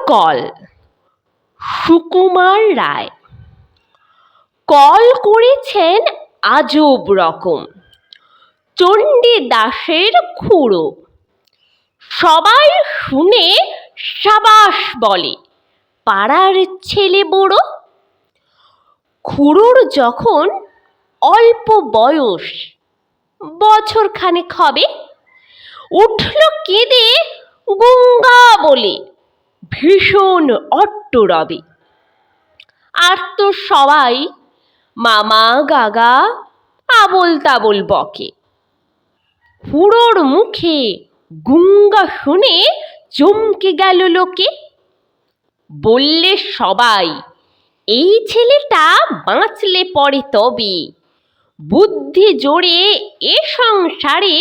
Call Sukumar Ray. Call করেছেন আজব রকম, চণ্ডীদাসের খুড়ো। সবাই শুনে সাবাস বলে, পাড়ার ছেলে বড়ো। খুড়োর যখন অল্প বয়স, বছর খানেক হবে, উঠল কেঁদে গঙ্গা বলে, ভীষণ অট্টরবে। আর তো সবাই মামা গাগা আবোল তাবোল বকে। খুড়োর মুখে গুঙ্গা শুনে চমকে গেল লোকে। বললে সবাই, এই ছেলেটা বাঁচলে পরে তবে, বুদ্ধি জোরে এ সংসারে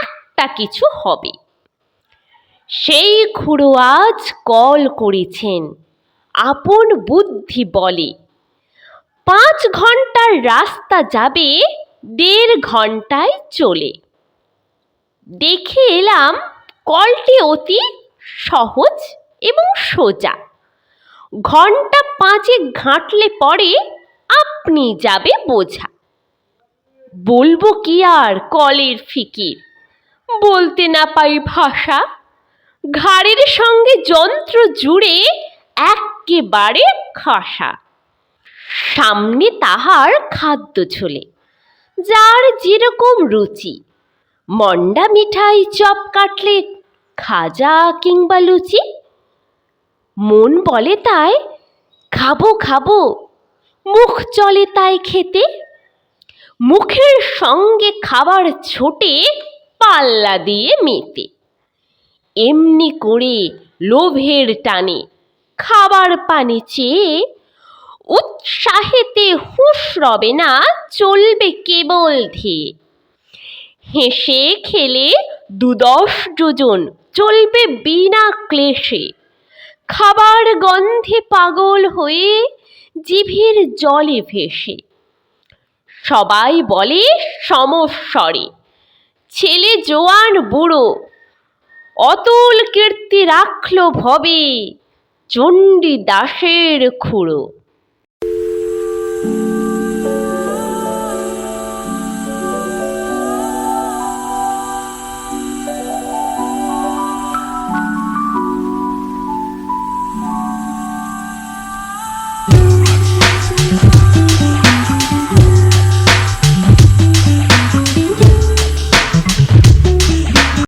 একটা কিছু হবে। সেই খুড়ো আজ কল করেছেন আপন বুদ্ধি বলে, 5 ঘন্টার রাস্তা যাবে 1.5 ঘন্টায় চলে। দেখে এলাম কলটি অতি সহজ এবং সোজা। ঘন্টা 5 ঘাঁটলে পরে আপনি যাবে বোঝা। বলবো কি আর কলের ফিকির, বলতে না পাই ভাষা। ঘাড়ের সঙ্গে যন্ত্র জুড়ে এক্কেবারে খাসা। সামনে তাহার খাদ্য ঝোলে, যার যেরকম রুচি, মন্ডা মিঠাই, চপ, কাটলেট, খাজা কিংবা লুচি। মন বলে তাই খাবো খাবো, মুখ চলে তাই খেতে। মুখের সঙ্গে খাবার ছোটে পাল্লা দিয়ে মেতে। এমনি করে লোভের টানে খাবার পানে চেয়ে উৎসাহেতে হুঁশ রবে না, চলবে কেবল ধেয়ে। হেসে খেলে 2-10 যোজন চলবে বিনা ক্লেশে। খাবার গন্ধে পাগল হয়ে জিভের জলে ভেসে। সবাই বলে সমস্বরে, ছেলে জোয়ান বুড়ো, অতুল কীর্তি রাখল ভবে চণ্ডীদাসের খুড়ো।